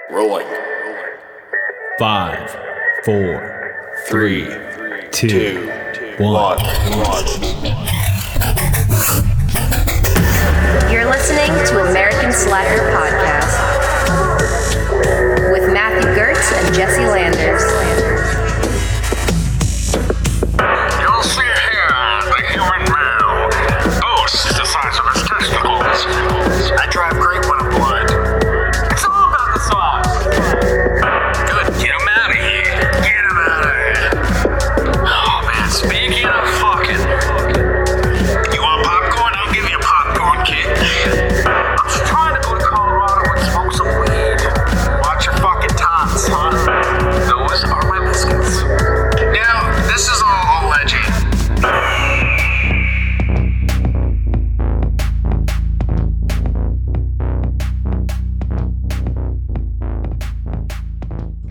Rolling. 5, 4, 3, 2, 1. You're listening to American Slacker Podcast with Matthew Gertz and Jesse Landers. You'll see here the human male boasts the size of his testicles. I drive great when I'm blood. It's all about the sauce. Good, get him out of here. Get him out of here. Oh man, speaking of fucking, you want popcorn? I'll give you a popcorn kit. I'm just trying to go to Colorado and smoke some weed. Watch your fucking tots, huh? Those are my biscuits. Now, this is all alleged.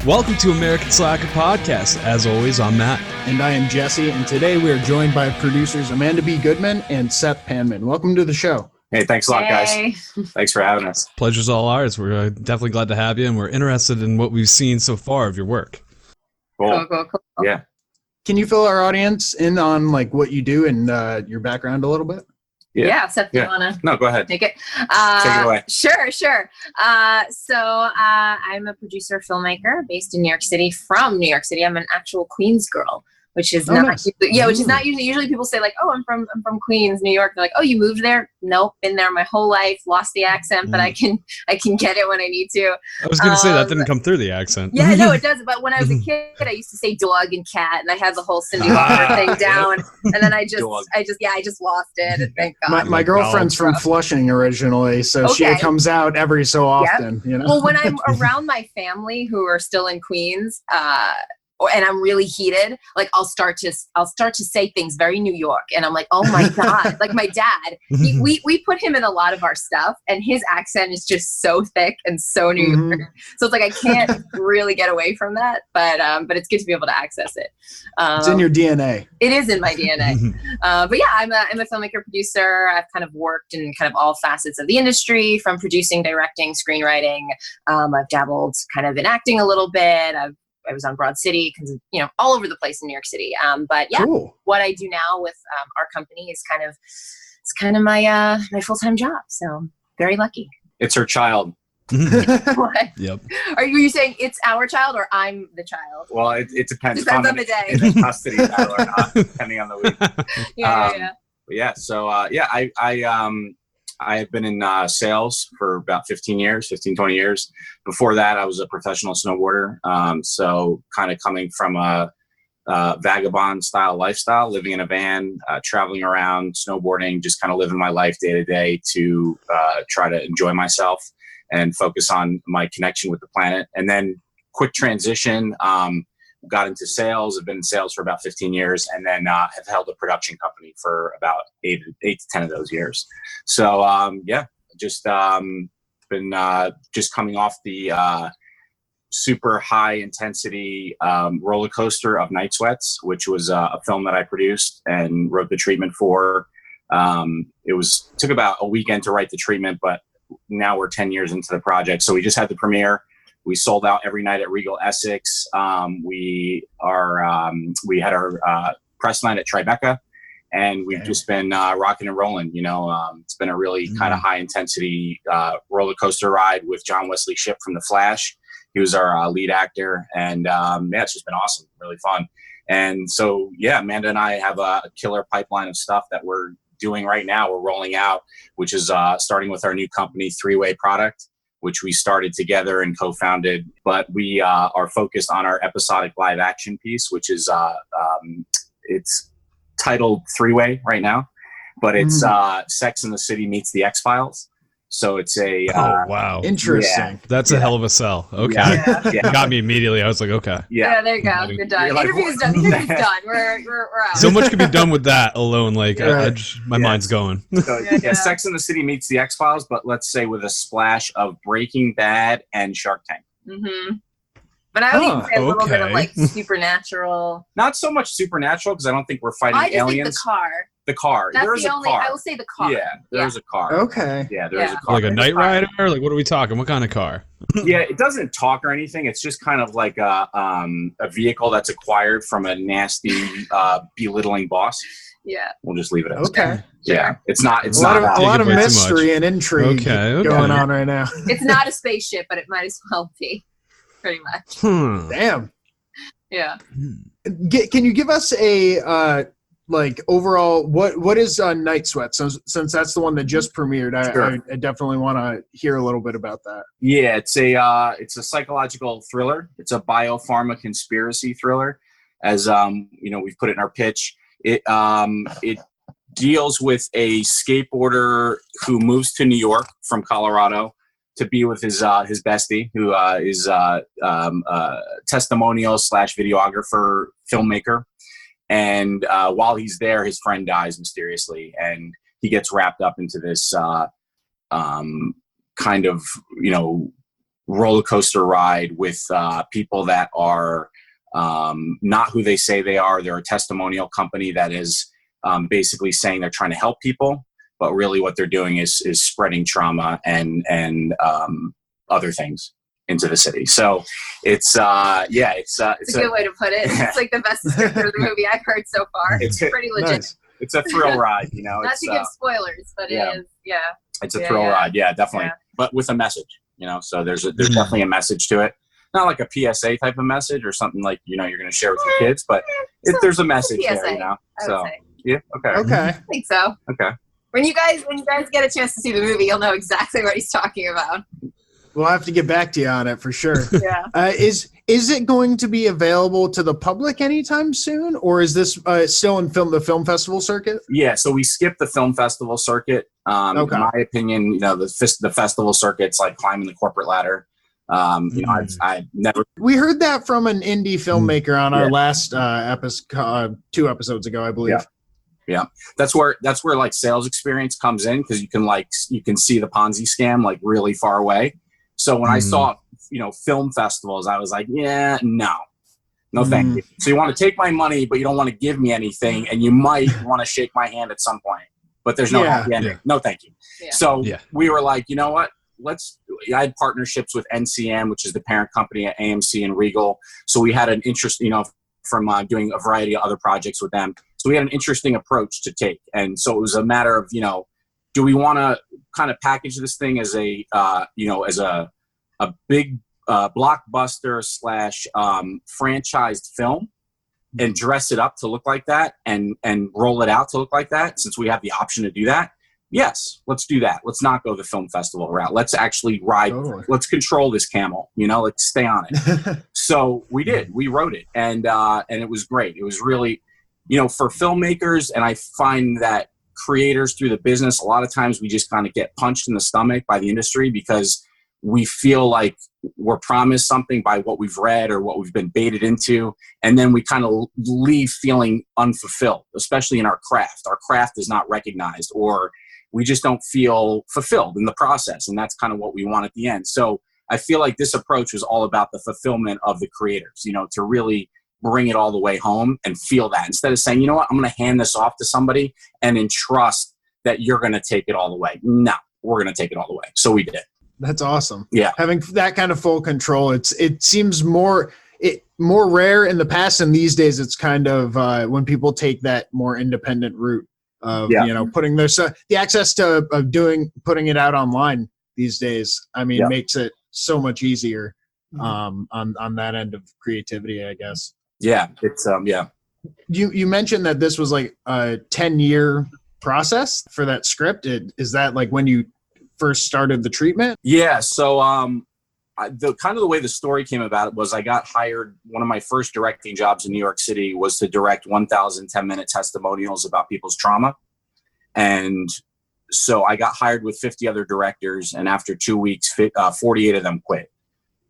Welcome to American Slacker Podcast. As always, I'm Matt. And I am Jesse, and today we are joined by producers Amanda B. Goodman and Seth Panman. Welcome to the show. Hey, thanks a lot, guys. Thanks for having us. Pleasure's all ours. We're definitely glad to have you, and we're interested in what we've seen so far of your work. Cool. Yeah. Can you fill our audience in on like what you do and your background a little bit? Yeah. Seth, do you want to No, go ahead. take it? Take it away. Sure. So I'm a producer, filmmaker based in New York City, from New York City. I'm an actual Queens girl, which is nice. which is not usually people say like, oh, I'm from Queens, New York. They're like, oh, you moved there? Nope, been there my whole life, lost the accent, but I can get it when I need to. I was going to say that didn't come through the accent. Yeah, no, it doesn't. But when I was a kid, I used to say dog and cat, and I had the whole Cindy Lauper thing down. And then I just lost it. And thank God. My girlfriend's from Flushing originally, so she comes out every so often. You know. Well, when I'm around my family who are still in Queens, and I'm really heated, like I'll start to say things very New York, and I'm like, oh my God, like my dad, we put him in a lot of our stuff, and his accent is just so thick and so New York. So it's like I can't really get away from that, but it's good to be able to access it. It's in your DNA. It is in my DNA. But yeah, I'm a filmmaker, producer. I've kind of worked in kind of all facets of the industry, from producing, directing, screenwriting. I've dabbled kind of in acting a little bit. I was on Broad City, because all over the place in New York City. But yeah, cool. What I do now with our company is kind of my my full-time job. So very lucky. It's her child. What? Yep. Are you saying it's our child or I'm the child? Well, it depends. Depends on the day. If it's custody battle or not, depending on the week. Yeah. So I have been in sales for about 15, 20 years. Before that, I was a professional snowboarder. So kind of coming from a vagabond style lifestyle, living in a van, traveling around, snowboarding, just kind of living my life day to day to try to enjoy myself and focus on my connection with the planet. And then quick transition, got into sales. I've been in sales for about 15 years, and then have held a production company for about 8 to 10 of those years. So been just coming off the super high intensity roller coaster of Night Sweats, which was a film that I produced and wrote the treatment for. Took about a weekend to write the treatment, but now we're 10 years into the project. So we just had the premiere. We sold out every night at Regal Essex. We had our press night at Tribeca, and we've just been rocking and rolling. It's been a really kind of high intensity roller coaster ride with John Wesley Shipp from The Flash. He was our lead actor, and it's just been awesome, really fun. And so, Amanda and I have a killer pipeline of stuff that we're doing right now. We're rolling out, which is starting with our new company, 3-Way Product, which we started together and co-founded, but we are focused on our episodic live action piece, which is it's titled 3-Way right now, but it's Sex and the City meets the X-Files. So it's a wow, interesting. Yeah, that's a hell of a sell. Okay, yeah. Got me immediately. I was like, okay, yeah, there you go. Good done. Interview's done. Interview's done. We're out. So much could be done with that alone. Like, my mind's going. So, Sex and the City meets the X-Files, but let's say with a splash of Breaking Bad and Shark Tank. But I would even say a little bit of okay. like supernatural. Not so much supernatural because I don't think we're fighting I just aliens. think the car. The car. That's There's the a only. car. I will say the car. Yeah, there's a car. Okay. Yeah, there's Yeah. a car. Like a There's Night car. Rider? Like, what are we talking? What kind of car? Yeah, it doesn't talk or anything. It's just kind of like a vehicle that's acquired from a nasty, belittling boss. Yeah. We'll just leave it at Okay. that. Yeah, it's not. It's A lot not. of, a that. lot of Taking way too mystery much. and intrigue Okay. going on right now. It's not a spaceship, but it might as well be. Pretty much. Damn. Yeah. Can you give us a like overall what is Night Sweats? Since that's the one that just premiered, Sure. I definitely want to hear a little bit about that. Yeah, it's a psychological thriller. It's a biopharma conspiracy thriller, as we've put it in our pitch. It deals with a skateboarder who moves to New York from Colorado to be with his bestie, who is testimonial / videographer, filmmaker. And while he's there, his friend dies mysteriously, and he gets wrapped up into this kind of roller coaster ride with people that are not who they say they are. They're a testimonial company that is basically saying they're trying to help people, but really what they're doing is spreading trauma and other things into the city. So it's a good way to put it. It's like the best descriptor of the movie I've heard so far. It's pretty legit. Nice. It's a thrill ride, Not it's, to give spoilers, but yeah. it is. Yeah. it's a Yeah, thrill yeah. ride. Yeah, definitely. Yeah. But with a message, so there's definitely a message to it. Not like a PSA type of message or something like, you're going to share with your kids, but there's a message PSA, there, I would So, say. yeah. Okay. Okay. I think so. Okay. When you guys get a chance to see the movie, you'll know exactly what he's talking about. We'll have to get back to you on it for sure. Yeah. Is it going to be available to the public anytime soon, or is this still in the film festival circuit? Yeah, so we skipped the film festival circuit. Okay. In my opinion, the festival circuit's like climbing the corporate ladder. I've never. We heard that from an indie filmmaker on our Yeah. last episode, 2 episodes ago, I believe. Yeah. That's where like sales experience comes in, because you can see the Ponzi scam like really far away. So when I saw film festivals, I was like, yeah, no, thank you. So you want to take my money, but you don't want to give me anything, and you might want to shake my hand at some point, but there's no happy ending. Yeah. No, thank you. Yeah. So Yeah. we were like, you know what? I had partnerships with NCM, which is the parent company at AMC and Regal. So we had an interest, from doing a variety of other projects with them. So we had an interesting approach to take. And so it was a matter of, do we want to kind of package this thing as a big blockbuster / franchised film and dress it up to look like that and roll it out to look like that, since we have the option to do that? Yes, let's do that. Let's not go the film festival route. Let's actually ride. Totally. Let's control this camel. Let's stay on it. So we did. We wrote it, and it was great. It was really, for filmmakers, and I find that creators through the business, a lot of times we just kind of get punched in the stomach by the industry because we feel like we're promised something by what we've read or what we've been baited into, and then we kind of leave feeling unfulfilled, especially in our craft. Our craft is not recognized, or we just don't feel fulfilled in the process. And that's kind of what we want at the end. So I feel like this approach was all about the fulfillment of the creators, to really bring it all the way home and feel that, instead of saying, you know what, I'm going to hand this off to somebody and entrust that you're going to take it all the way. No, we're going to take it all the way. So we did. That's awesome. Yeah. Having that kind of full control, it seems more rare in the past, and these days it's kind of when people take that more independent route of putting the access to putting it out online these days. I mean, makes it so much easier on that end of creativity, I guess. Yeah, it's You mentioned that this was like a 10-year process for that script. Is that like when you first started the treatment? Yeah. So the way the story came about was I got hired. One of my first directing jobs in New York City was to direct 1,000 10-minute testimonials about people's trauma. And so I got hired with 50 other directors, and after 2 weeks, 48 of them quit.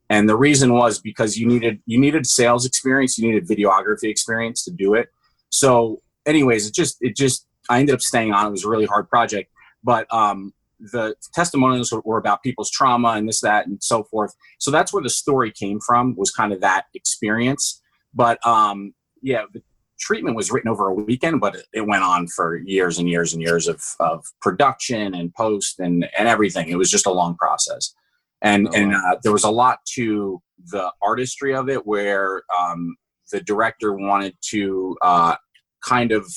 And the reason was because you needed sales experience, you needed videography experience to do it. So anyways, it just I ended up staying on. It was a really hard project, but the testimonials were about people's trauma and this, that, and so forth. So that's where the story came from, was kind of that experience. But the treatment was written over a weekend, but it went on for years and years and years of production and post and everything. It was just a long process. And there was a lot to the artistry of it, where the director wanted to kind of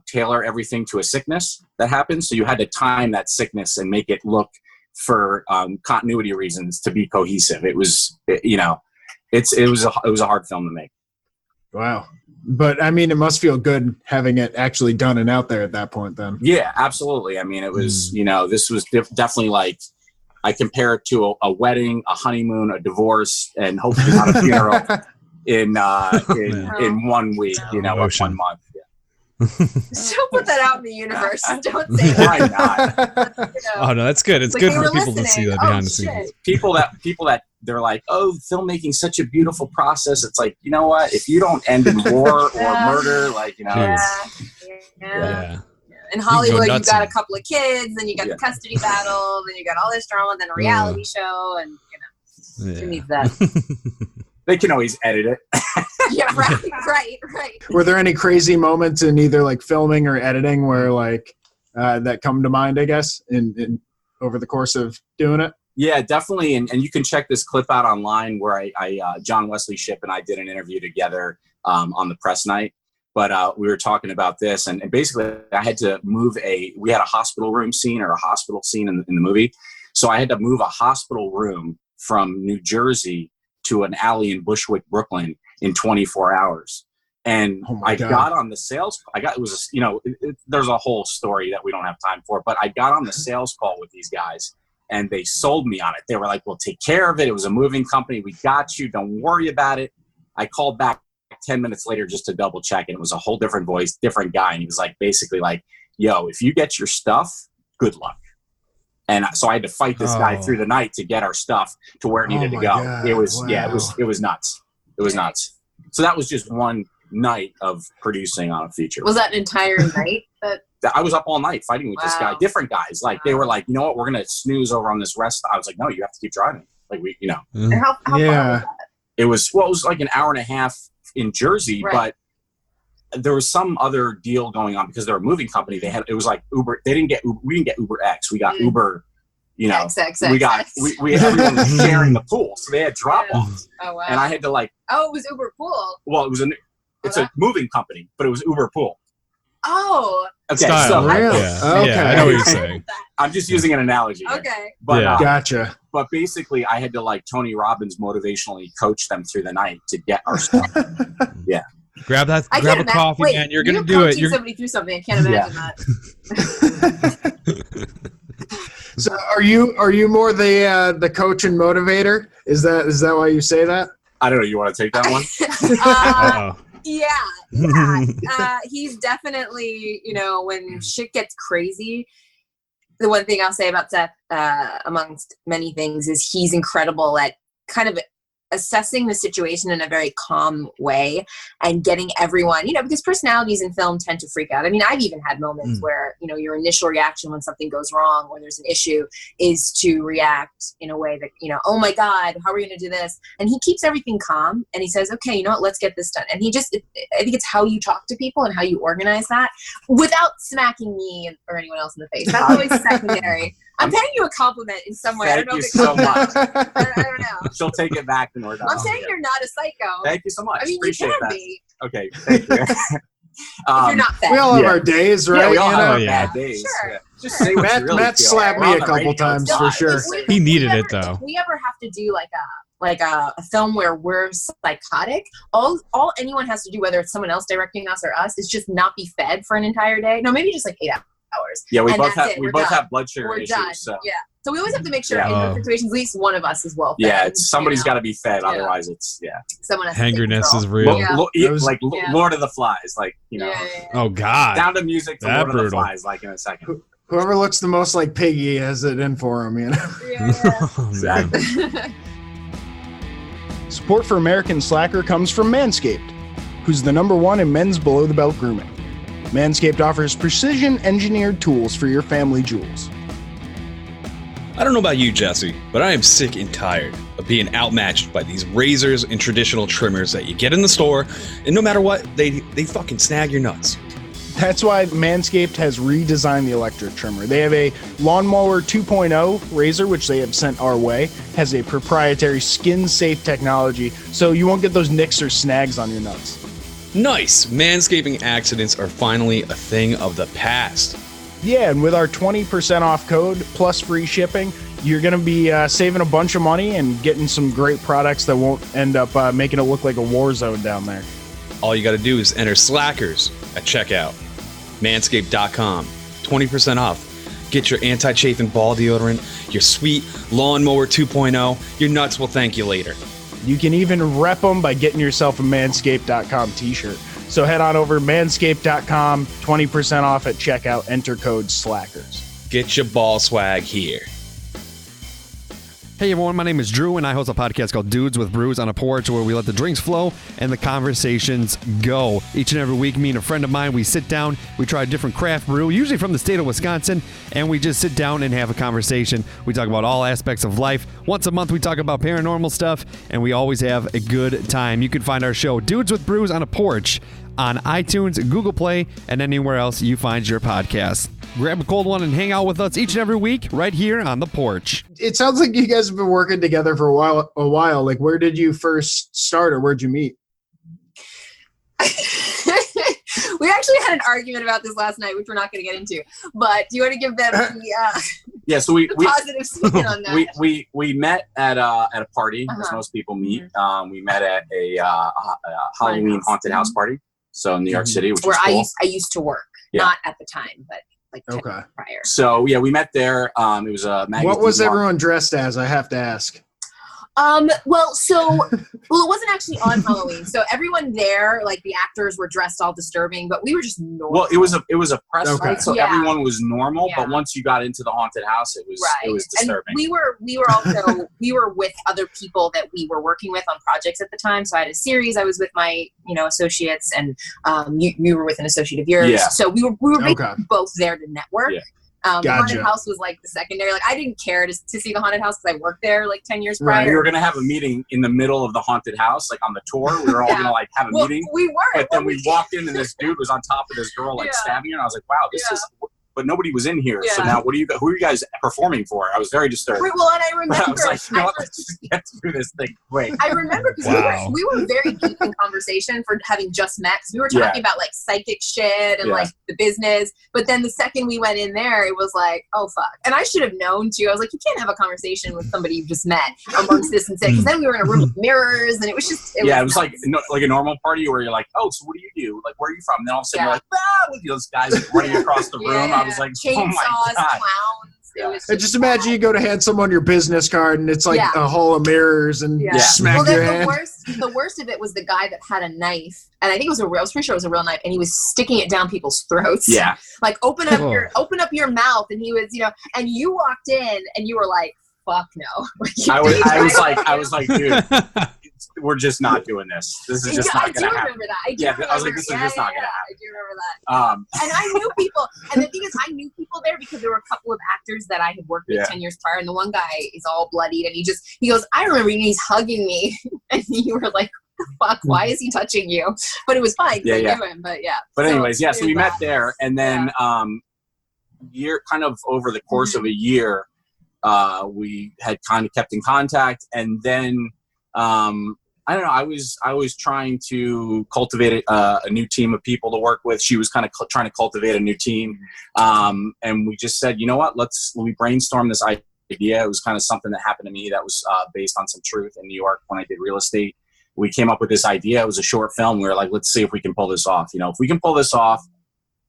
tailor everything to a sickness that happened. So you had to time that sickness and make it look, for continuity reasons, to be cohesive. It was, it was a hard film to make. Wow. But I mean, it must feel good having it actually done and out there at that point then. Yeah, absolutely. I mean, it was, this was definitely like, I compare it to a wedding, a honeymoon, a divorce, and hopefully not a funeral in 1 week, or 1 month. Don't put that out in the universe. Don't say Why not? Oh no, that's good. It's Like, good they for were people to see that behind the shit. scenes. People that they're like, oh, filmmaking's such a beautiful process. It's like, you know what? If you don't end in war or murder, like, Yeah. In Hollywood, you nuts got in a couple of kids, then you got the custody battle, then you got all this drama, then a reality show, and who needs that? They can always edit it. Yeah, right. Were there any crazy moments in either like filming or editing where like that come to mind, I guess, in over the course of doing it? Yeah, definitely. And you can check this clip out online where I John Wesley Shipp and I did an interview together on the press night. But we were talking about this, and basically I had to move we had a hospital room scene, or a hospital scene in the movie. So I had to move a hospital room from New Jersey to an alley in Bushwick, Brooklyn in 24 hours. And got on the sales. There's a whole story that we don't have time for, but I got on the sales call with these guys and they sold me on it. They were like, we'll take care of it. It was a moving company. We got you. Don't worry about it. I called back 10 minutes later just to double check, and it was a whole different voice, different guy. And he was like, basically like, yo, if you get your stuff, good luck. And so I had to fight this guy through the night to get our stuff to where it needed to go. God. It was, Wow. it was nuts. It was nuts. So that was just one night of producing on a feature. Was that an entire night? I was up all night fighting with this guy, different guys. Like they were like, you know what, we're going to snooze over on this rest. I was like, no, you have to keep driving. Like And how far was that? it was like an hour and a half in Jersey, but there was some other deal going on because they're a moving company. It was like Uber. We didn't get Uber X. We got Uber, XXX. we everyone was sharing the pool. So they had drop offs. Oh, wow. And I had to it was Uber Pool. Well, it's a moving company, but it was Uber Pool. Oh. Okay. Style. So Really? Okay. I know what you're saying. I'm just using an analogy. Okay. But, Gotcha. But basically I had to Tony Robbins motionally coach them through the night to get our stuff. Yeah. Grab a coffee, man. You're gonna do it. You're somebody through something. I can't imagine that. So are you more the coach and motivator? Is that why you say that? I don't know. You want to take that one? Yeah. He's definitely, when shit gets crazy, the one thing I'll say about Seth, amongst many things, is he's incredible at kind of assessing the situation in a very calm way and getting everyone, because personalities in film tend to freak out. I mean, I've even had moments where, your initial reaction when something goes wrong or there's an issue is to react in a way that, oh my God, how are we going to do this? And he keeps everything calm and he says, okay, let's get this done. And I think it's how you talk to people and how you organize that without smacking me or anyone else in the face. That's always secondary. I'm paying you a compliment in some way. I don't know Thank if you so much. much. I don't know. She'll take it back when we're done. I'm saying you're not a psycho. Thank you so much. I mean, Appreciate you can that. be. Okay, thank you. If you're not fat. We all have our days, right? Yeah, we all have our Yeah. bad days. Sure. Yeah. Just say what you really Matt feel. slapped We're me on a the couple radio. times It's for not- sure. He needed it, though. If we ever have to do like a film where we're psychotic, all anyone has to do, whether it's someone else directing us or us, is just not be fed for an entire day. No, maybe just 8 hours. Yeah, we And both that's have it. we We're both done. have blood sugar We're issues. done. So Yeah. So we always have to make sure Yeah. in those situations, at least one of us is well fed. somebody's got to be fed, Yeah. otherwise it's Someone has to take Hangriness control. is real. Yeah. Lord of the Flies, Oh God. down to music to That Lord of the brutal. Flies, in a second. Whoever looks the most like Piggy has it in for him, Yeah. Oh, man. Support for American Slacker comes from Manscaped, who's the #1 in men's below-the-belt grooming. Manscaped offers precision-engineered tools for your family jewels. I don't know about you, Jesse, but I am sick and tired of being outmatched by these razors and traditional trimmers that you get in the store, and no matter what, they fucking snag your nuts. That's why Manscaped has redesigned the electric trimmer. They have a Lawnmower 2.0 razor, which they have sent our way, has a proprietary skin-safe technology, so you won't get those nicks or snags on your nuts. Nice! Manscaping accidents are finally a thing of the past. Yeah, and with our 20% off code plus free shipping, you're going to be saving a bunch of money and getting some great products that won't end up making it look like a war zone down there. All you got to do is enter Slackers at checkout. Manscaped.com. 20% off. Get your anti-chafing ball deodorant, your sweet Lawnmower 2.0. Your nuts will thank you later. You can even rep them by getting yourself a Manscaped.com t-shirt. So head on over to Manscaped.com, 20% off at checkout, enter code SLACKERS. Get your ball swag here. Hey everyone, my name is Drew, and I host a podcast called Dudes with Brews on a Porch, where we let the drinks flow and the conversations go. Each and every week, me and a friend of mine, we sit down, we try a different craft brew, usually from the state of Wisconsin, and we just sit down and have a conversation. We talk about all aspects of life. Once a month, we talk about paranormal stuff, and we always have a good time. You can find our show, Dudes with Brews on a Porch, on iTunes, Google Play, and anywhere else you find your podcasts. Grab a cold one and hang out with us each and every week right here on the porch. It sounds like you guys have been working together for a while. Like, where did you first start, or where'd you meet? We actually had an argument about this last night, which we're not going to get into. But do you want to give them Yeah, so we positive spin on that? we met at a party, as most people meet. We met at a Halloween haunted house party. So in New York City, which where was cool. I used to work, not at the time, but like prior. So yeah, we met there. It was a magazine. What was everyone dressed as? I have to ask. Well, it wasn't actually on Halloween. So everyone there, like the actors were dressed all disturbing, but we were just normal. Well, it was a press night, so everyone was normal. But once you got into the haunted house, it was disturbing. And we were also we were with other people that we were working with on projects at the time. So I had a series. I was with my associates, and you were with an associate of yours. Yeah. So we were both there to network. Yeah. The haunted house was like the secondary. Like I didn't care to see the haunted house because I worked there like 10 years prior. We were gonna have a meeting in the middle of the haunted house, like on the tour. We were all gonna like have a meeting. We were. But then we walked in and this dude was on top of this girl like stabbing her. And I was like, wow, this is. But nobody was in here. Yeah. So now, who are you guys performing for? I was very disturbed. Well, and I remember. I was like, let's just get through this thing quick. I remember because we were very deep in conversation for having just met. Because we were talking about like psychic shit and like the business. But then the second we went in there, it was like, oh fuck. And I should have known too. I was like, you can't have a conversation with somebody you just met amongst this and say. Because then we were in a room with mirrors, and it was just. It was like a normal party where you're like, oh, so what do you do? Like, where are you from? And then all of a sudden you're like, with those guys running across the room. I was like, oh my God. Clowns. Just imagine you go to hand someone your business card and it's like a hall of mirrors and smack your hand. The worst of it was the guy that had a knife, and I think I was pretty sure it was a real knife, and he was sticking it down people's throats. Yeah. Like open up your mouth, and he was, and you walked in and you were like, fuck no. I was like, dude, we're just not doing this. This is just not going to happen. I was like, this is just not going to happen. I do remember that. And I knew people, and the thing is, I knew people there because there were a couple of actors that I had worked with 10 years prior, and the one guy is all bloodied, and he goes, I remember you, and he's hugging me, and you were like, fuck, why is he touching you? But it was fine because I knew him, but But anyways, so we met there, and then over the course of a year, we had kind of kept in contact, and then I don't know. I was trying to cultivate a new team of people to work with. She was kind of trying to cultivate a new team, and we just said, you know what? We brainstormed this idea. It was kind of something that happened to me that was based on some truth in New York when I did real estate. We came up with this idea. It was a short film. We were like, let's see if we can pull this off. If we can pull this off.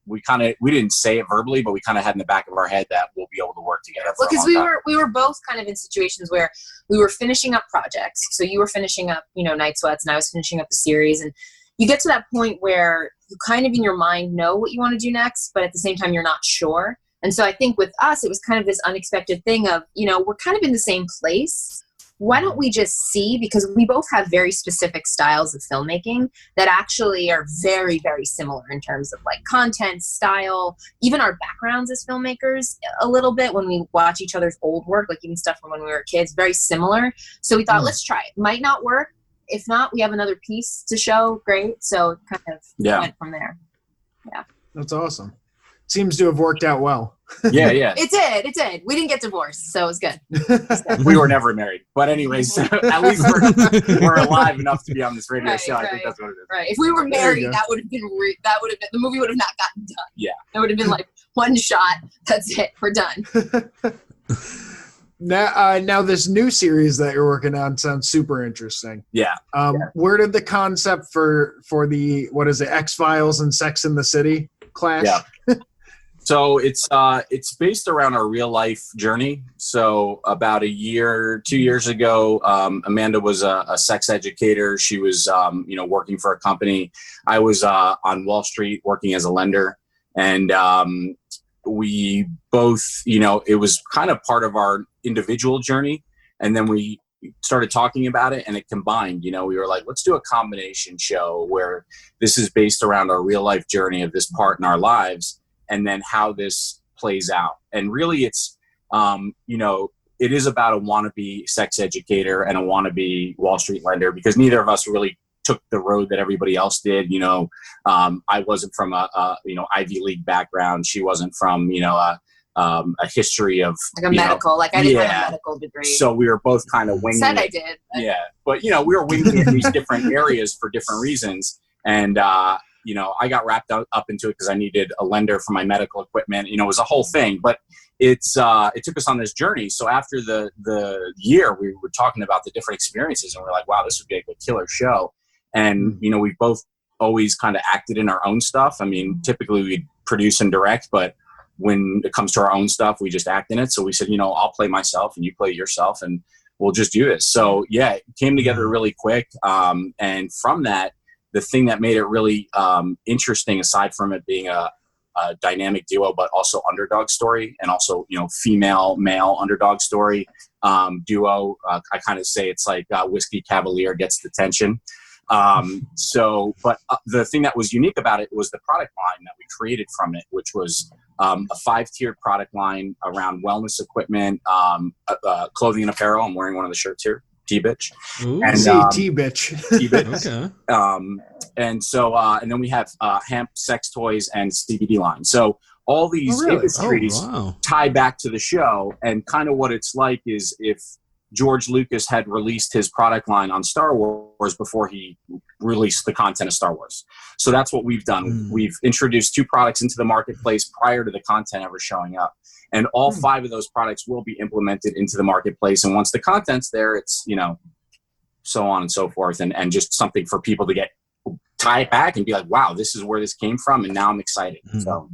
We didn't say it verbally, but we kind of had in the back of our head that we'll be able to work together. Well, because we were both kind of in situations where we were finishing up projects. So you were finishing up, Night Sweats, and I was finishing up the series. And you get to that point where you kind of in your mind know what you want to do next, but at the same time you're not sure. And so I think with us, it was kind of this unexpected thing of, we're kind of in the same place, why don't we just see, because we both have very specific styles of filmmaking that actually are very, very similar in terms of like content, style, even our backgrounds as filmmakers a little bit when we watch each other's old work, like even stuff from when we were kids, very similar. So we thought, let's try it. Might not work. If not, we have another piece to show. Great. So it kind of went from there. Yeah. That's awesome. Seems to have worked out well. Yeah. It did. We didn't get divorced, so it was good. We were never married. But anyways, at least we're alive enough to be on this radio show. I think that's what it is. Right. If we were married, that would have been the movie would have not gotten done. Yeah. It would have been like one shot. That's it. We're done. Now this new series that you're working on sounds super interesting. Yeah. Where did the concept for the, what is it, X-Files and Sex in the City clash? Yeah. So it's based around our real life journey. So about 2 years ago, Amanda was a sex educator. She was, working for a company. I was on Wall Street working as a lender, and we both, it was kind of part of our individual journey. And then we started talking about it, and it combined. We were like, let's do a combination show where this is based around our real life journey of this part in our lives, and then how this plays out. And really it's, it is about a wannabe sex educator and a wannabe Wall Street lender, because neither of us really took the road that everybody else did. I wasn't from a Ivy League background. She wasn't from, a history of like a medical, like I didn't have a medical degree. So we were both kind of winging Said it. I did. But. Yeah. But, we were winging it in these different areas for different reasons. And, I got wrapped up into it because I needed a lender for my medical equipment. It was a whole thing, but it took us on this journey. So after the year, we were talking about the different experiences, and we're like, wow, this would be a killer show. And, we both always kind of acted in our own stuff. I mean, typically we produce and direct, but when it comes to our own stuff, we just act in it. So we said, I'll play myself and you play yourself, and we'll just do this. So yeah, it came together really quick. And from that, the thing that made it really interesting, aside from it being a dynamic duo, but also underdog story, and also, female, male underdog story duo. I kind of say it's like Whiskey Cavalier gets the tension. But the thing that was unique about it was the product line that we created from it, which was a 5-tiered product line around wellness equipment, clothing and apparel. I'm wearing one of the shirts here. T-bitch. And T-bitch. T-bitch. Okay. And then we have hemp, sex toys, and CBD line. So all these industries tie back to the show, and kind of what it's like is if George Lucas had released his product line on Star Wars before he released the content of Star Wars. So that's what we've done. We've introduced 2 products into the marketplace prior to the content ever showing up. And all 5 of those products will be implemented into the marketplace. And once the content's there, it's, so on and so forth. And just something for people to tie it back and be like, wow, this is where this came from. And now I'm excited. So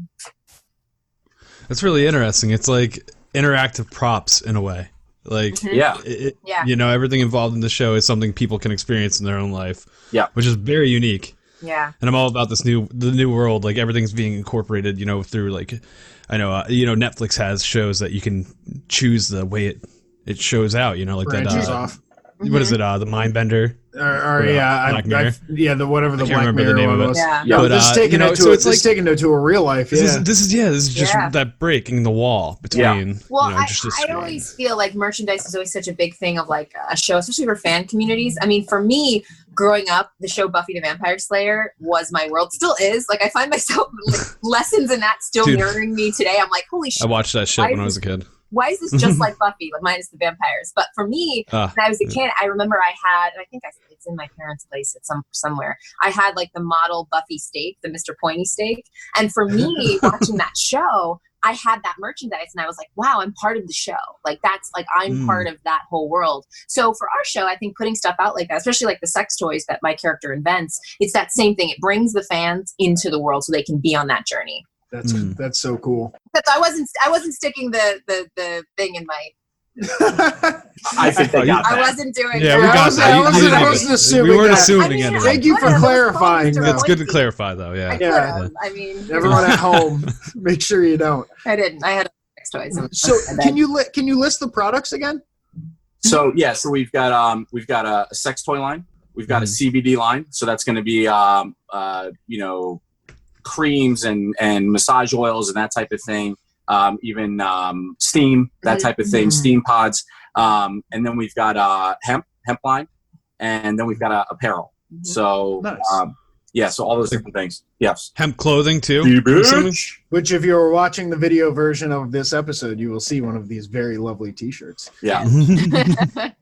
that's really interesting. It's like interactive props in a way. Like, everything involved in the show is something people can experience in their own life. Yeah. Which is very unique. Yeah. And I'm all about the new world. Like, everything's being incorporated, through like, I know, Netflix has shows that you can choose the way it shows out, like branches that. Off. What is it? The Mindbender. Black Mirror. Whatever the Black Mirror one was. Yeah. But this is taking it to a real life. This is just that breaking the wall between. Yeah. Well, I always feel like merchandise is always such a big thing of like a show, especially for fan communities. I mean, for me, growing up, the show Buffy the Vampire Slayer was my world. Still is. Like, I find myself like, lessons in that still mirroring me today. I'm like, holy shit. I watched that shit when I was a kid. Why is this just like Buffy, like minus the vampires? But for me, when I was a kid, I remember I had, and I think it's in my parents' place at somewhere. I had like the model Buffy steak, the Mr. Pointy steak. And for me, watching that show, I had that merchandise, and I was like, wow, I'm part of the show. Like, that's like, I'm part of that whole world. So for our show, I think putting stuff out like that, especially like the sex toys that my character invents, it's that same thing. It brings the fans into the world so they can be on that journey. That's so cool. But I wasn't sticking the thing in my. I think they got that. I wasn't doing. Yeah, we got that. I wasn't assuming. We weren't that. assuming anything. Thank you for clarifying. It's good to clarify, though. Yeah. I mean, everyone at home, make sure you don't. I didn't. I had sex toys. So can you list the products again? So we've got a sex toy line. We've got a CBD line. So that's going to be, creams and massage oils and that type of thing. Even steam, that type of thing, steam pods. And then we've got hemp line. And then we've got apparel. So, nice. So all those different things. Yes. Hemp clothing too. Which, if you're watching the video version of this episode, you will see one of these very lovely T-shirts. Yeah.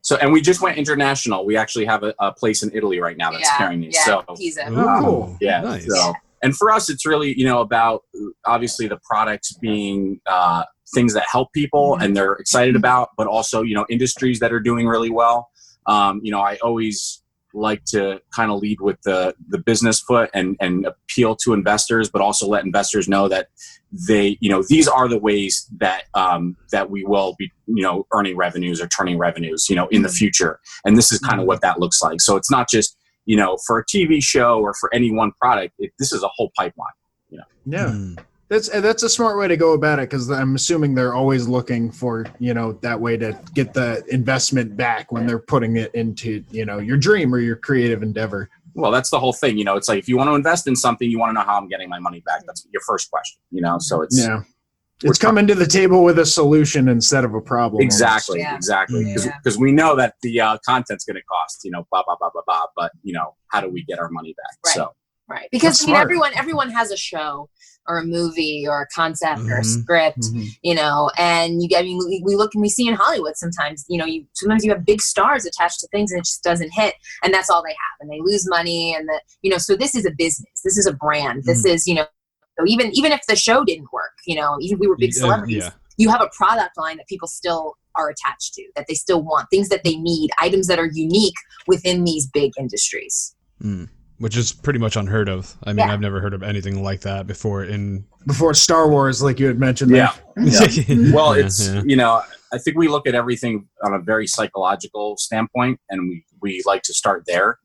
So, and we just went international. We actually have a place in Italy right now that's carrying these. Yeah, so, Pisa. Cool. Yeah. Nice. So, and for us, it's really, about obviously the products being things that help people and they're excited about, but also, industries that are doing really well. I always like to kind of lead with the business foot and appeal to investors, but also let investors know that they, these are the ways that that we will be, earning revenues or turning revenues, in the future. And this is kind of what that looks like. So it's not just, for a TV show or for any one product. This is a whole pipeline. Yeah. That's a smart way to go about it, because I'm assuming they're always looking for, that way to get the investment back when they're putting it into, your dream or your creative endeavor. Well, that's the whole thing. It's like, if you want to invest in something, you want to know how I'm getting my money back. That's your first question, so it's coming to the table with a solution instead of a problem. Exactly. Because we know that the content's going to cost, blah, blah, blah, blah, blah. But, how do we get our money back? Right. Right. Because everyone has a show or a movie or a concept or a script, and we see in Hollywood sometimes, sometimes you have big stars attached to things and it just doesn't hit, and that's all they have, and they lose money, and so this is a business, this is a brand, this is, so even if the show didn't work, even if we were big celebrities, you have a product line that people still are attached to, that they still want, things that they need, items that are unique within these big industries. Which is pretty much unheard of. I mean, I've never heard of anything like that before before Star Wars, like you had mentioned. Yeah. Well, it's, I think we look at everything on a very psychological standpoint, and we like to start there,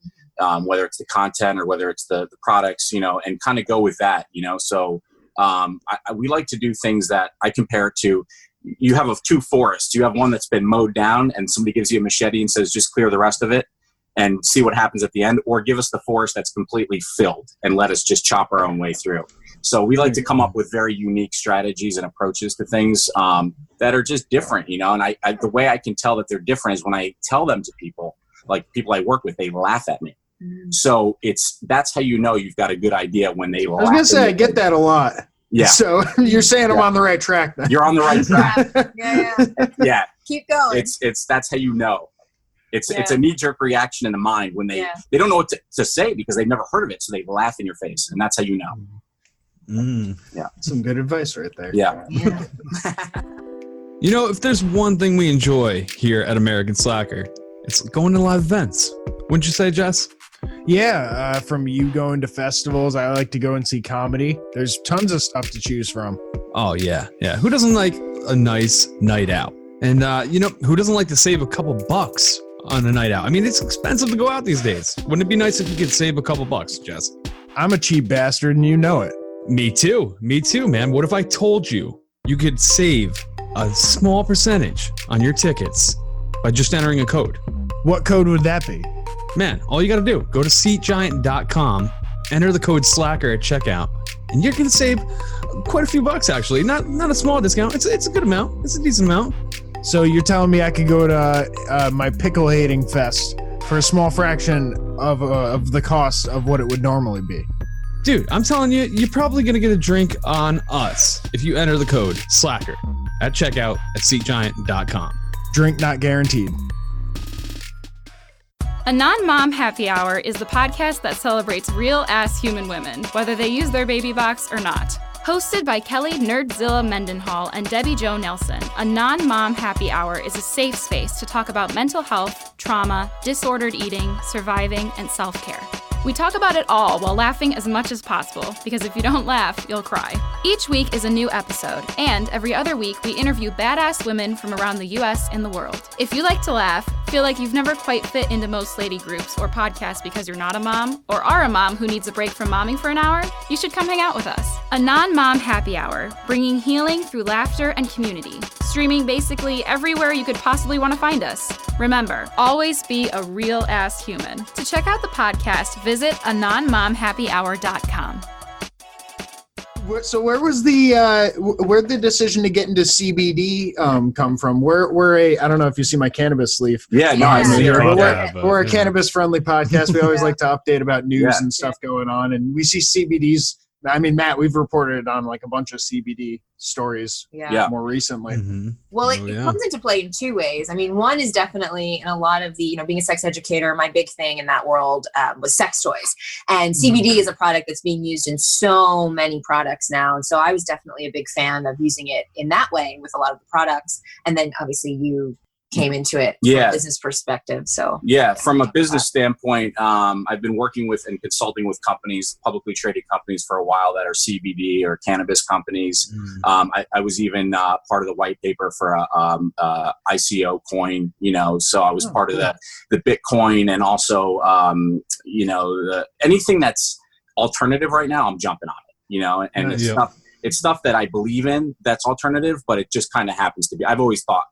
whether it's the content or whether it's the products, and kind of go with that, So we like to do things that I compare it to. You have two forests. You have one that's been mowed down, and somebody gives you a machete and says, just clear the rest of it and see what happens at the end, or give us the forest that's completely filled and let us just chop our own way through. So we like to come up with very unique strategies and approaches to things that are just different, and I the way I can tell that they're different is when I tell them to people, like people I work with, they laugh at me. So that's how you've got a good idea when they laugh. I was going to say, I get that a lot. Yeah. So you're saying I'm on the right track then. You're on the right track. Yeah. Keep going. That's how you know. It's a knee-jerk reaction in the mind when they don't know what to say because they've never heard of it, so they laugh in your face, and that's how you know. Yeah, some good advice right there. Yeah. If there's one thing we enjoy here at American Slacker, it's going to live events. Wouldn't you say, Jess? Yeah, from you going to festivals, I like to go and see comedy. There's tons of stuff to choose from. Oh, yeah. Who doesn't like a nice night out? And, who doesn't like to save a couple bucks on a night out? I mean, it's expensive to go out these days. Wouldn't it be nice if you could save a couple bucks, Jess? I'm a cheap bastard and you know it. Me too, man. What if I told you could save a small percentage on your tickets by just entering a code? What code would that be? Man, all you got to do, go to SeatGiant.com, enter the code SLACKER at checkout, and you're going to save quite a few bucks, actually. Not a small discount. It's a good amount. It's a decent amount. So you're telling me I could go to my pickle hating fest for a small fraction of the cost of what it would normally be? Dude, I'm telling you, you're probably going to get a drink on us if you enter the code SLACKER at checkout at SeatGiant.com. Drink not guaranteed. A NonMom Happy Hour is the podcast that celebrates real-ass human women, whether they use their baby box or not. Hosted by Kelly Nerdzilla Mendenhall and Debbie Jo Nelson, a NonMom Happy Hour is a safe space to talk about mental health, trauma, disordered eating, surviving, and self-care. We talk about it all while laughing as much as possible, because if you don't laugh, you'll cry. Each week is a new episode, and every other week we interview badass women from around the U.S. and the world. If you like to laugh, Feel like you've never quite fit into most lady groups or podcasts because you're not a mom, or are a mom who needs a break from momming for an hour? You should come hang out with us. A non-mom happy hour, bringing healing through laughter and community. Streaming basically everywhere you could possibly want to find us. Remember, always be a real-ass human. To check out the podcast, visit anonmomhappyhour.com. So where'd the decision to get into CBD come from? I don't know if you see my cannabis leaf. Yeah, no, I see it right there. We're a cannabis friendly podcast. We always like to update about news and stuff going on, and we see CBDs. I mean, Matt, we've reported on like a bunch of CBD stories more recently. Mm-hmm. Well, it comes into play in two ways. I mean, one is definitely in a lot of the, being a sex educator, my big thing in that world was sex toys. And CBD is a product that's being used in so many products now. And so I was definitely a big fan of using it in that way with a lot of the products. And then obviously you came into it from a business perspective. So from a business standpoint, I've been working with and consulting with companies, publicly traded companies for a while that are CBD or cannabis companies. I was even part of the white paper for a ICO coin, so I was part of the Bitcoin, and also anything that's alternative right now, I'm jumping on it, and it's stuff that I believe in that's alternative, but it just kind of happens to be. I've always thought,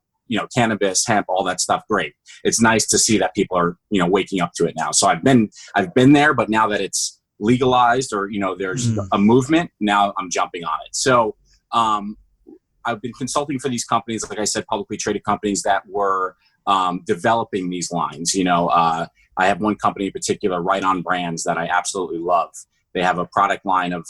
cannabis, hemp, all that stuff, great. It's nice to see that people are, waking up to it now. So I've been there, but now that it's legalized or, there's a movement, now I'm jumping on it. So I've been consulting for these companies, like I said, publicly traded companies that were developing these lines. I have one company in particular, Right On Brands, that I absolutely love. They have a product line of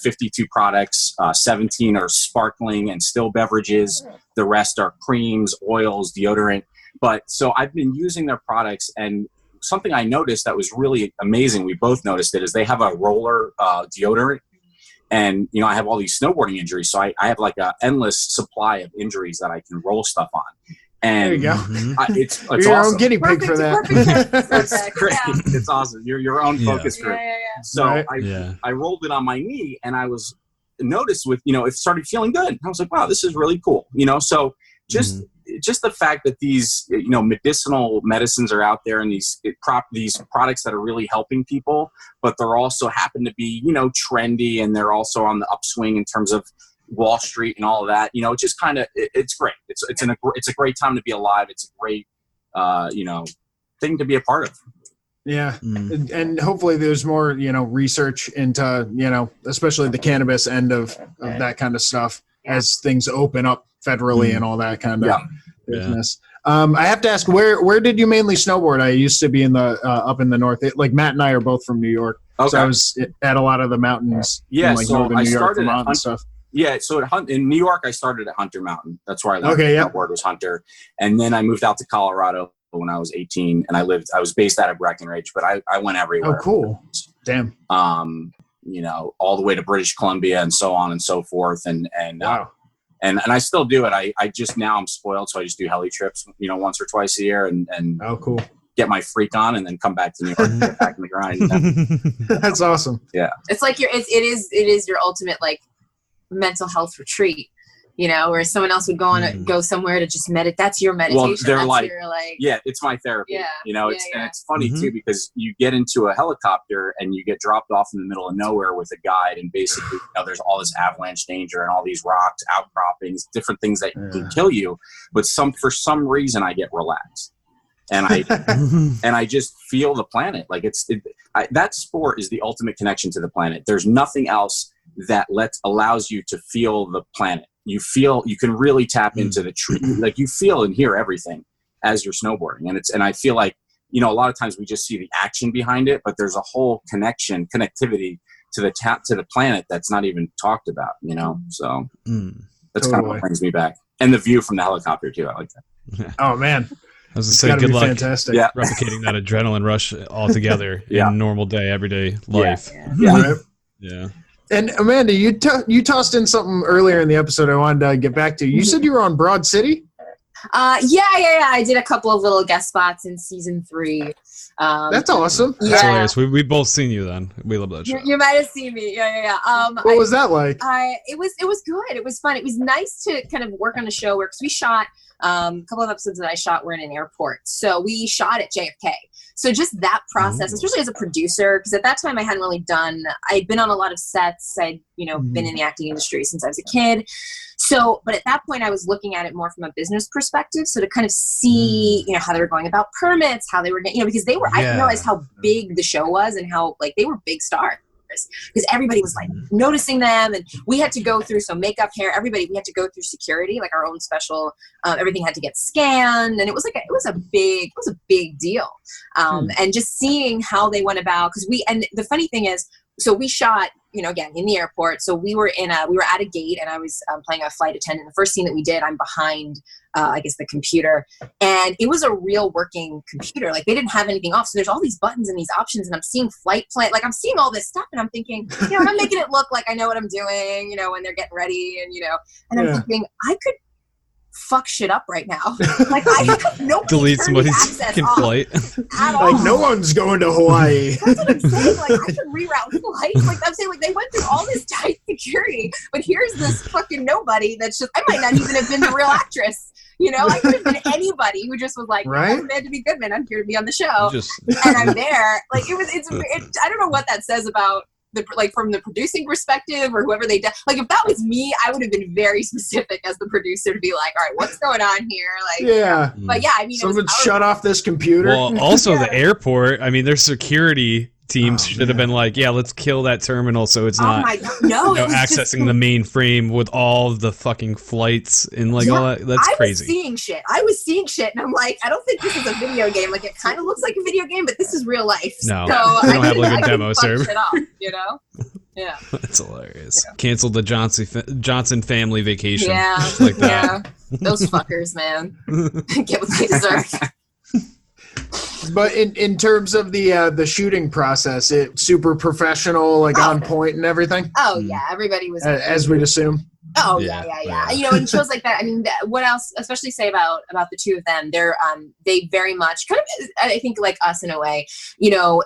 52 products, 17 are sparkling and still beverages. The rest are creams, oils, deodorant. But so I've been using their products, and something I noticed that was really amazing, we both noticed it, is they have a roller deodorant. And, I have all these snowboarding injuries. So I have like an endless supply of injuries that I can roll stuff on. And there you go. It's You're awesome. your own guinea pig for that. That's great. Yeah. It's awesome. You're your own focus group. So I rolled it on my knee, and I was noticed with, it started feeling good. I was like, wow, this is really cool. So just the fact that these, medicinal medicines are out there, and these products that are really helping people, but they're also happen to be, trendy, and they're also on the upswing in terms of Wall Street and all of that, it just kind of, it's great. It's a great time to be alive. It's a great, thing to be a part of. Yeah. And hopefully there's more, research into, especially the cannabis end of that kind of stuff as things open up federally and all that kind of business. I have to ask, where did you mainly snowboard? I used to be in the, up in the north, like Matt and I are both from New York. Okay. So I was at a lot of the mountains. Yeah. In, so northern I New York, started Vermont and stuff. Yeah, so in New York, I started at Hunter Mountain. That's where I learned snowboard was Hunter. And then I moved out to Colorado when I was 18, and I was based out of Breckenridge, but I went everywhere. Oh, cool. Damn. All the way to British Columbia and so on and so forth. And wow. And I still do it. I just, now I'm spoiled, so I just do heli trips, once or twice a year, and oh, cool. Get my freak on, and then come back to New York and get back in the grind. That's awesome. Yeah. It's like it is your ultimate, like, mental health retreat, where someone else would go somewhere to just meditate. That's your meditation. Well, they're like, it's my therapy. Yeah. And it's funny too, because you get into a helicopter and you get dropped off in the middle of nowhere with a guide, and basically, there's all this avalanche danger and all these rocks, outcroppings, different things that can kill you. But for some reason, I get relaxed. And I just feel the planet. Like that sport is the ultimate connection to the planet. There's nothing else that allows you to feel the planet. You can really tap into the tree. Like you feel and hear everything as you're snowboarding. And I feel like, a lot of times we just see the action behind it, but there's a whole connectivity to the planet that's not even talked about, so that's kind of what brings me back. And the view from the helicopter too. I like that. Oh man. I was going to say, good luck fantastic. Replicating that adrenaline rush altogether in a normal day, everyday life. Yeah. And Amanda, you tossed in something earlier in the episode I wanted to get back to. You said you were on Broad City? Yeah. I did a couple of little guest spots in season 3. That's awesome. That's hilarious. We both seen you then. We love that show. You might have seen me. Yeah. What was that like? It was good. It was fun. It was nice to kind of work on a show because we shot A couple of episodes that I shot were in an airport. So we shot at JFK. So just that process, especially as a producer, because at that time I'd been on a lot of sets. I'd, been in the acting industry since I was a kid. So, but at that point I was looking at it more from a business perspective. So to kind of see, how they were going about permits, how they were, because they were, I didn't realize how big the show was and how they were big stars. Because everybody was noticing them, and we had to go through makeup, hair, everybody. We had to go through security, our own special. Everything had to get scanned, and it was a big deal. And just seeing how they went about, and the funny thing is, so we shot, again in the airport. So we were at a gate, and I was playing a flight attendant. The first scene that we did, I'm behind, the computer, and it was a real working computer. They didn't have anything off. So there's all these buttons and these options, and I'm seeing flight plan. I'm seeing all this stuff, and I'm thinking, I'm making it look like I know what I'm doing, when they're getting ready, and I'm thinking I could fuck shit up right now. I have no delete somebody's fucking flight. No one's going to Hawaii. That's what I'm saying. I could reroute flights. I'm saying they went through all this tight security, but here's this fucking nobody that's just, I might not even have been the real actress. I could have been anybody who just was right? I'm meant to be Goodman. I'm here to be on the show. And I'm there. I don't know what that says about from the producing perspective or whoever they did. If that was me, I would have been very specific as the producer to be all right, what's going on here? But yeah, someone shut off this computer. Well, also the airport, their security teams should have been let's kill that terminal so it's not accessing the mainframe with all the fucking flights and all that. That's crazy. I was seeing shit, and I'm I don't think this is a video game. It kind of looks like a video game, but this is real life. No, so they don't have a demo server. Yeah, that's hilarious. Cancel the Johnson family vacation. Yeah, like that. Yeah, those fuckers, man, get what they deserve. But in terms of the shooting process, it's super professional, on point and everything. Oh yeah, everybody was as we'd assume. Oh yeah. In shows like that, what else? Especially say about the two of them, they very much kind of, I think, like us in a way.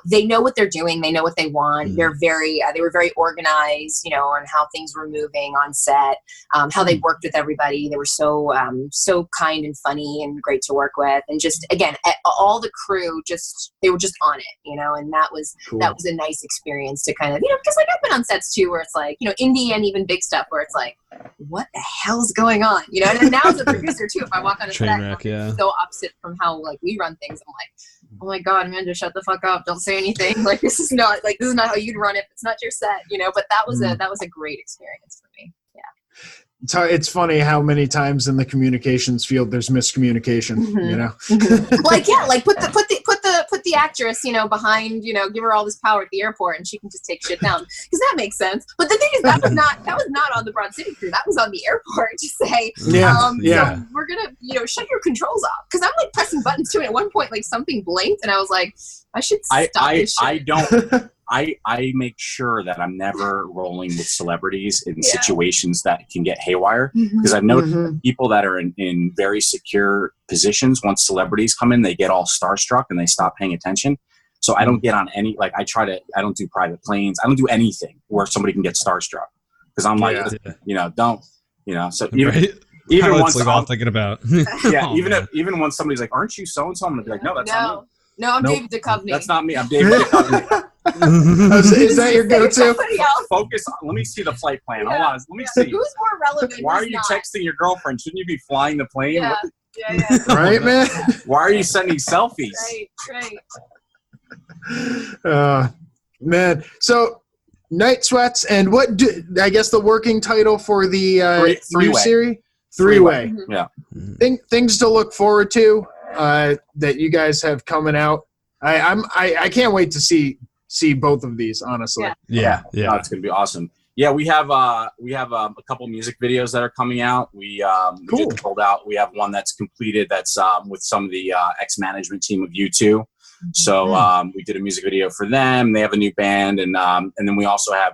They know what they're doing. They know what they want. They're they were very organized. On how things were moving on set, how they worked with everybody. They were so kind and funny and great to work with. And just again, all the crew they were just on it. And that was cool. That was a nice experience to kind of because I've been on sets too where it's indie and even big stuff where it's what the hell's going on? And now as a producer too, if I walk on a set, so opposite from how we run things, I'm oh my God, Amanda, shut the fuck up. Don't say anything. This is not how you'd run it. It's not your set, but that was a great experience for me. Yeah. It's funny how many times in the communications field there's miscommunication, put the actress, behind, give her all this power at the airport and she can just take shit down. Because that makes sense. But the thing is that was not on the Broad City crew. That was on the airport to say, so we're gonna, shut your controls off. Because I'm pressing buttons too, and at one point something blinked and I was I should stop this shit. I make sure that I'm never rolling with celebrities in situations that can get haywire, because I've noticed people that are in very secure positions, once celebrities come in, they get all starstruck and they stop paying attention. So I don't get on any, I don't do private planes. I don't do anything where somebody can get starstruck, because I'm so even once I'm thinking about, even when somebody's aren't you so-and-so? I'm going to be no, that's not me. No, I'm David Duchovny. That's not me. I'm David Duchovny. Is that your go-to? Focus. Let me see the flight plan. Hold on. Let me see. Who's more relevant? Why are you texting your girlfriend? Shouldn't you be flying the plane? Yeah. Right, man? Why are you sending selfies? Right. Man. So, Night Sweats, and I guess the working title for the new series? Three-way. Yeah. Things to look forward to that you guys have coming out. I can't wait to see both of these, honestly. Yeah. It's gonna be awesome. Yeah, we have a couple music videos that are coming out. We just rolled out. We have one that's completed. That's with some of the ex-management team of U2. So we did a music video for them. They have a new band, and then we also have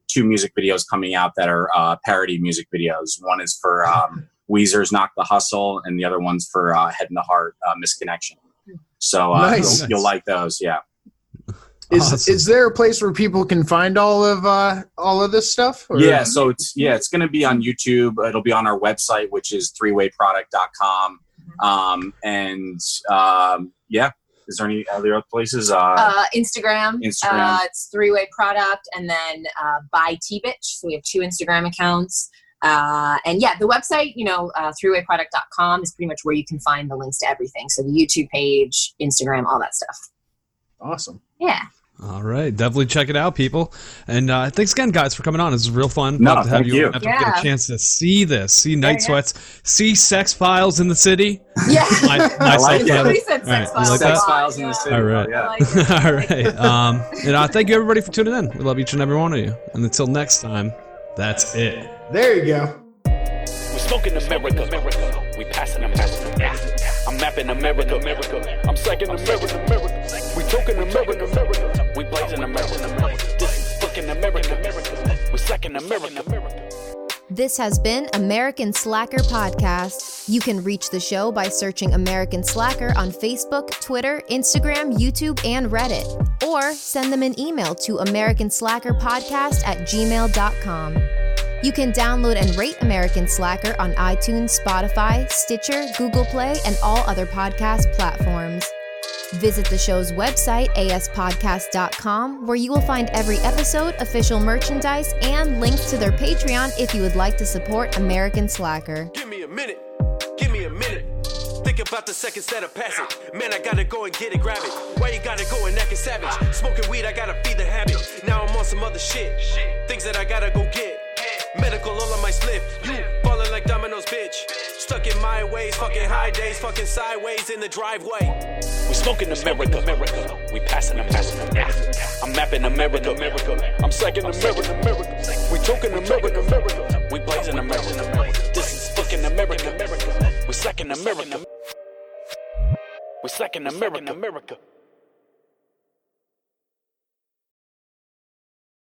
2 music videos coming out that are parody music videos. One is for Weezer's "Knock the Hustle," and the other one's for Head and the Heart, "Misconnection." So nice. You'll like those, yeah. Is there a place where people can find all of this stuff? Or? Yeah, so it's going to be on YouTube. It'll be on our website, which is threewayproduct.com. Is there any other places? Instagram. It's Three-Way Product, and then by T-Bitch. So we have 2 Instagram accounts. The website, threewayproduct.com is pretty much where you can find the links to everything. So the YouTube page, Instagram, all that stuff. Awesome. Yeah. All right, definitely check it out, people. And thanks again, guys, for coming on. This was real fun. Love to have you. Get a chance to see this, see Night Sweats, see Sex Files in the city. Yeah, I like it. Somebody said Sex Files. Sex Files in the city. All right, all right. And thank you everybody for tuning in. We love each and every one of you. And until next time, that's it. There you go. We're smoking America. We passing America. I'm mapping America. I'm psyching America. We talking America. We blazing America. This is fucking America. We're slacking America. This has been American Slacker Podcast. You can reach the show by searching American Slacker on Facebook, Twitter, Instagram, YouTube, and Reddit. Or send them an email to americanslackerpodcast@gmail.com. You can download and rate American Slacker on iTunes, Spotify, Stitcher, Google Play, and all other podcast platforms. Visit the show's website, aspodcast.com, where you will find every episode, official merchandise, and links to their Patreon if you would like to support American Slacker. Give me a minute. Think about the seconds that are passing. Man, I gotta go and get it, grab it. Why you gotta go and act savage? Smoking weed, I gotta feed the habit. Now I'm on some other shit. Things that I gotta go get. Medical all on my slip. You falling like dominoes, bitch. Stuck in my ways, fucking high days, fucking sideways in the driveway. We smoking America. We passing America. I'm mapping America. I'm psyching America. We talking America. We blazing America. This is fucking America. We're slacking America. We're slacking America.